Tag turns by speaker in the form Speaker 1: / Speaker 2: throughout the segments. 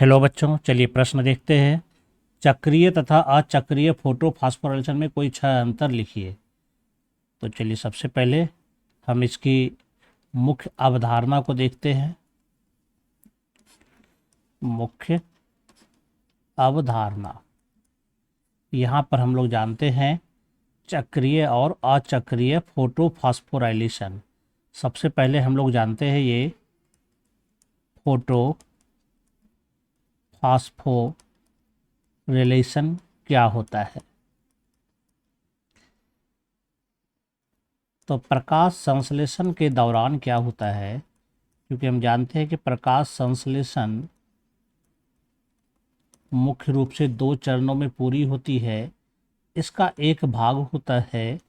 Speaker 1: Hello बच्चों, चलिए प्रश्न देखते हैं। चक्रीय तथा अचक्रीय फोटोफॉस्फोराइलेशन में कोई 6 अंतर लिखिए। तो चलिए सबसे पहले हम इसकी मुख्य अवधारणा को देखते हैं। मुख्य अवधारणा, यहाँ पर हम लोग जानते हैं चक्रीय और अचक्रीय फोटोफॉस्फोराइलेशन। सबसे पहले हम लोग जानते हैं ये फोटो फास्फोरिलेशन क्या होता है। तो प्रकाश संश्लेषण के दौरान क्या होता है, क्योंकि हम जानते हैं कि प्रकाश संश्लेषण मुख्य रूप से 2 चरणों में पूरी होती है। इसका एक भाग होता है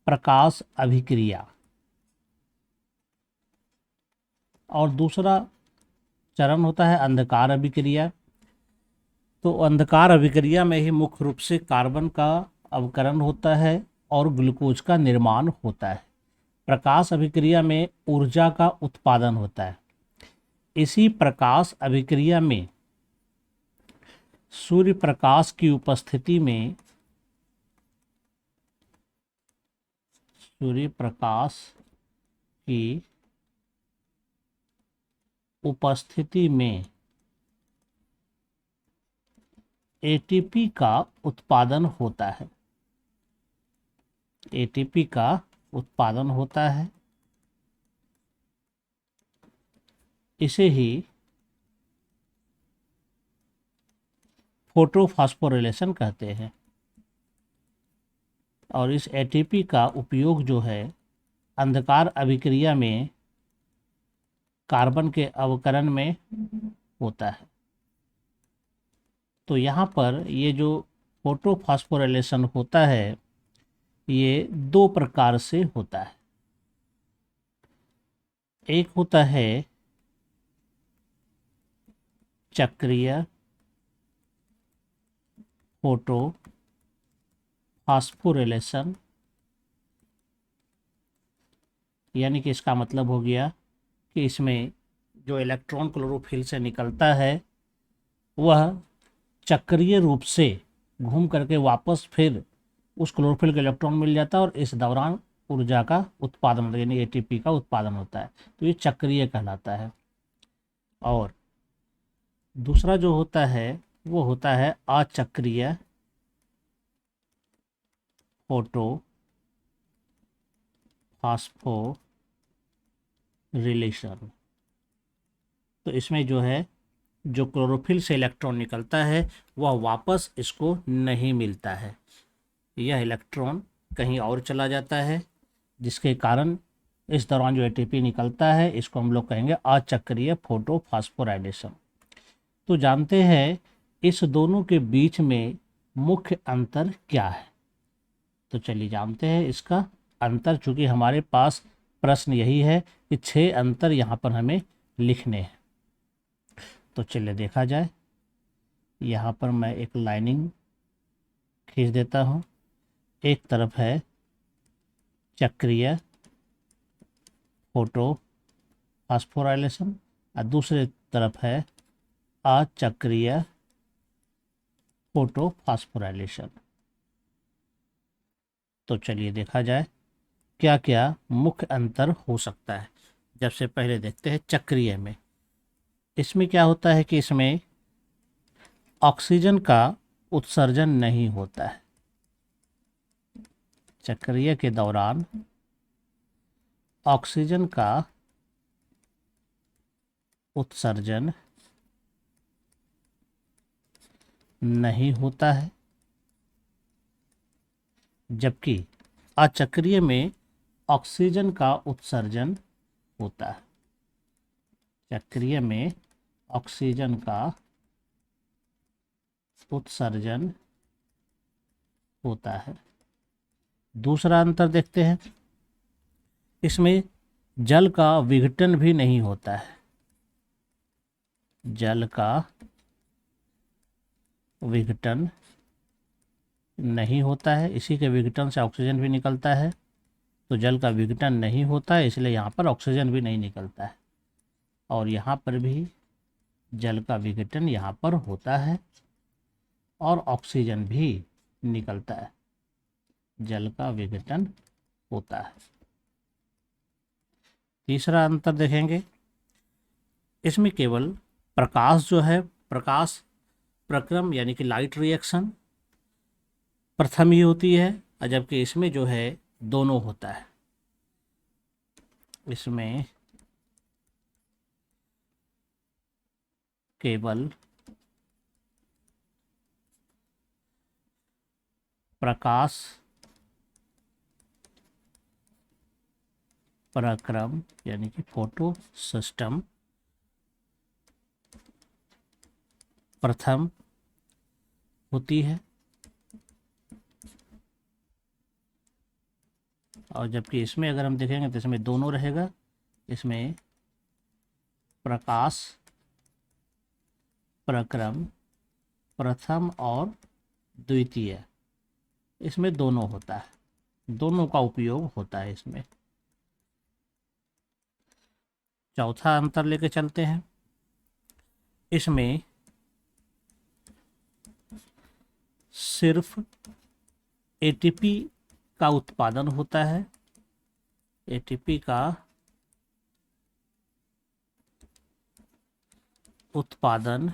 Speaker 1: प्रकाश अभिक्रिया और दूसरा चरण होता है अंधकार अभिक्रिया। तो अंधकार अभिक्रिया में ही मुख्य रूप से कार्बन का अवकरण होता है और ग्लूकोज का निर्माण होता है। प्रकाश अभिक्रिया में ऊर्जा का उत्पादन होता है। इसी प्रकाश अभिक्रिया में सूर्य प्रकाश की उपस्थिति में सूर्य प्रकाश की उपस्थिति में एटीपी का उत्पादन होता है। एटीपी का उत्पादन होता है। इसे ही फोटोफॉस्फोरिलेशन कहते हैं। और इस एटीपी का उपयोग जो है अंधकार अभिक्रिया में कार्बन के अवकरण में होता है। तो यहाँ पर ये जो फोटोफॉस्फोरिलेशन होता है ये 2 प्रकार से होता है। एक होता है चक्रीय फोटोफॉस्फोरिलेशन, यानी कि इसका मतलब हो गया कि इसमें जो इलेक्ट्रॉन क्लोरोफिल से निकलता है वह चक्रीय रूप से घूम करके वापस फिर उस क्लोरोफिल को इलेक्ट्रॉन मिल जाता है और इस दौरान ऊर्जा का उत्पादन यानी एटीपी का उत्पादन होता है। तो ये चक्रीय कहलाता है। और दूसरा जो होता है वो होता है अचक्रीय फोटोफॉस्फोरिलेशन। तो इसमें जो है जो क्लोरोफिल से इलेक्ट्रॉन निकलता है वह वापस इसको नहीं मिलता है। यह इलेक्ट्रॉन कहीं और चला जाता है, जिसके कारण इस दौरान जो एटीपी निकलता है इसको हम लोग कहेंगे अचक्रीय फोटोफॉस्फोराइलेशन। तो जानते हैं इस दोनों के बीच में मुख्य अंतर क्या है। तो चलिए जानते हैं इसका अंतर, चूंकि हमारे पास प्रश्न यही है कि 6 अंतर यहाँ पर हमें लिखने हैं। तो चलिए देखा जाए। यहाँ पर मैं एक लाइनिंग खींच देता हूँ। एक तरफ है चक्रीय फोटोफॉस्फोराइलेशन और दूसरे तरफ है अचक्रीय फोटोफॉस्फोराइलेशन। तो चलिए देखा जाए क्या क्या मुख्य अंतर हो सकता है। जब से पहले देखते हैं चक्रीय में। इसमें क्या होता है कि इसमें ऑक्सीजन का उत्सर्जन नहीं होता है। चक्रीय के दौरान ऑक्सीजन का उत्सर्जन नहीं होता है, जबकि अचक्रीय में ऑक्सीजन का उत्सर्जन होता है। चक्रीय में ऑक्सीजन का उत्सर्जन होता है। दूसरा अंतर देखते हैं। इसमें जल का विघटन भी नहीं होता है। जल का विघटन नहीं होता है। इसी के विघटन से ऑक्सीजन भी निकलता है। तो जल का विघटन नहीं होता है, इसलिए यहाँ पर ऑक्सीजन भी नहीं निकलता है। और यहाँ पर भी जल का विघटन यहाँ पर होता है और ऑक्सीजन भी निकलता है, जल का विघटन होता है। तीसरा अंतर देखेंगे, इसमें केवल प्रकाश जो है, प्रकाश प्रक्रम यानी कि लाइट रिएक्शन प्रथम ही होती है, और जबकि इसमें जो है दोनों होता है। इसमें केवल प्रकाश प्रक्रम यानी कि फोटो सिस्टम प्रथम होती है, और जबकि इसमें अगर हम देखेंगे तो इसमें दोनों रहेगा। इसमें प्रकाश प्रक्रम प्रथम और द्वितीय, इसमें दोनों होता है, दोनों का उपयोग होता है इसमें। चौथा अंतर लेके चलते हैं, इसमें सिर्फ एटीपी का उत्पादन होता है, एटीपी का उत्पादन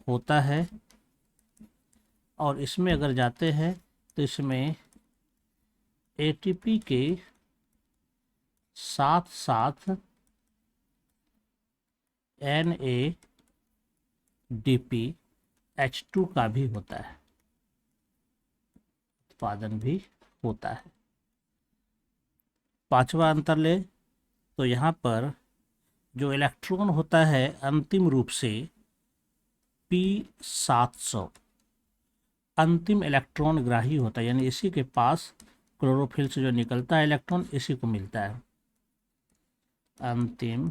Speaker 1: होता है, और इसमें अगर जाते हैं तो इसमें एटीपी के साथ साथ NADPH2 का भी होता है, उत्पादन भी होता है। पांचवा अंतर ले तो यहाँ पर जो इलेक्ट्रॉन होता है अंतिम रूप से P700 अंतिम इलेक्ट्रॉन ग्राही होता है, यानी इसी के पास क्लोरोफिल से जो निकलता है इलेक्ट्रॉन इसी को मिलता है। अंतिम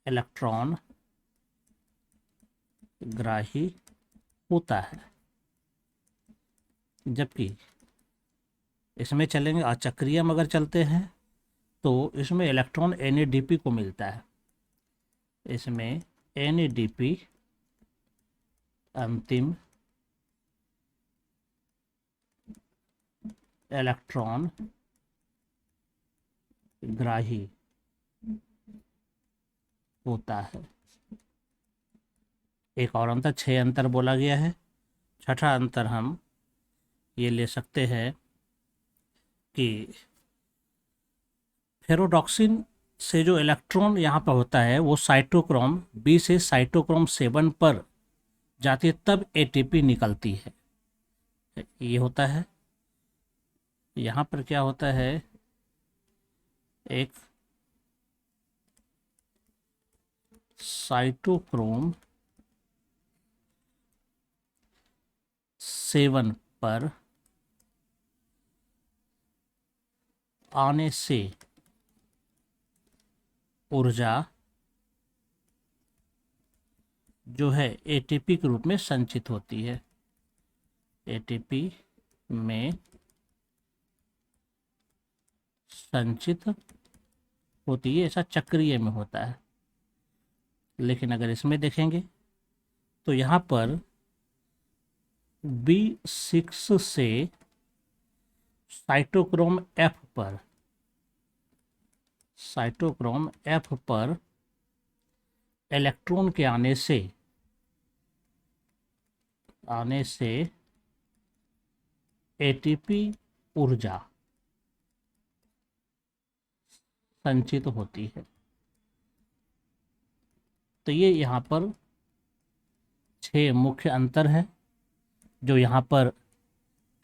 Speaker 1: इलेक्ट्रॉन ग्राही होता है, जबकि इसमें चलेंगे अचक्रिय में अगर चलते हैं तो इसमें इलेक्ट्रॉन NADP को मिलता है। इसमें NADP अंतिम इलेक्ट्रॉन ग्राही होता है। एक और अंतर, 6 अंतर बोला गया है। छठा अंतर हम ये ले सकते हैं कि फेरोडॉक्सिन से जो इलेक्ट्रॉन यहाँ पर होता है वो साइटोक्रोम B से साइटोक्रोम 7 पर जाती है, तब ATP निकलती है। ये होता है, यहाँ पर क्या होता है, एक साइटोक्रोम 7 पर आने से ऊर्जा जो है ATP के रूप में संचित होती है, ATP में संचित होती है। ऐसा चक्रीय में होता है, लेकिन अगर इसमें देखेंगे तो यहाँ पर B6 से साइटोक्रोम F पर इलेक्ट्रॉन के आने से ATP ऊर्जा संचित होती है। तो ये यहाँ पर 6 मुख्य अंतर है जो यहाँ पर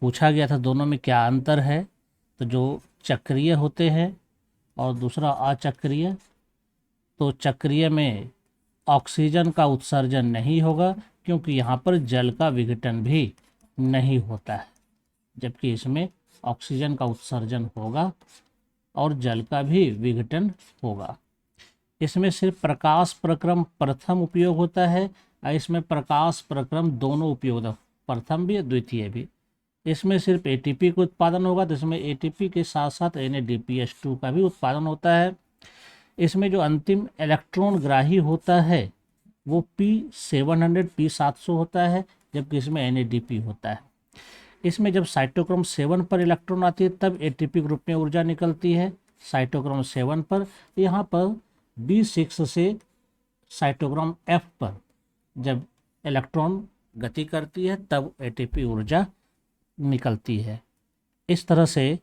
Speaker 1: पूछा गया था। दोनों में क्या अंतर है, तो जो चक्रीय होते हैं और दूसरा अचक्रीय, तो चक्रीय में ऑक्सीजन का उत्सर्जन नहीं होगा क्योंकि यहाँ पर जल का विघटन भी नहीं होता है, जबकि इसमें ऑक्सीजन का उत्सर्जन होगा और जल का भी विघटन होगा। इसमें सिर्फ प्रकाश प्रक्रम प्रथम उपयोग होता है और इसमें प्रकाश प्रक्रम दोनों उपयोग होता है, प्रथम भी द्वितीय भी। इसमें सिर्फ ATP का उत्पादन होगा, तो इसमें ATP के साथ साथ NADPH2 का भी उत्पादन होता है। इसमें जो अंतिम इलेक्ट्रॉन ग्राही होता है वो P700 P700 होता है, जबकि इसमें NADP होता है। इसमें जब साइटोक्रोम 7 पर इलेक्ट्रॉन आती है तब एटीपी ग्रुप में ऊर्जा निकलती है। साइटोक्रोम 7 पर, यहाँ पर B6 से साइटोक्रोम F पर जब इलेक्ट्रॉन गति करती है तब एटीपी ऊर्जा निकलती है। इस तरह से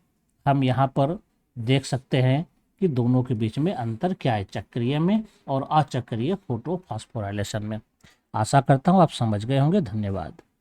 Speaker 1: हम यहाँ पर देख सकते हैं कि दोनों के बीच में अंतर क्या है, चक्रीय में और अचक्रीय फोटोफॉस्फोराइलेशन में। आशा करता हूँ आप समझ गए होंगे। धन्यवाद।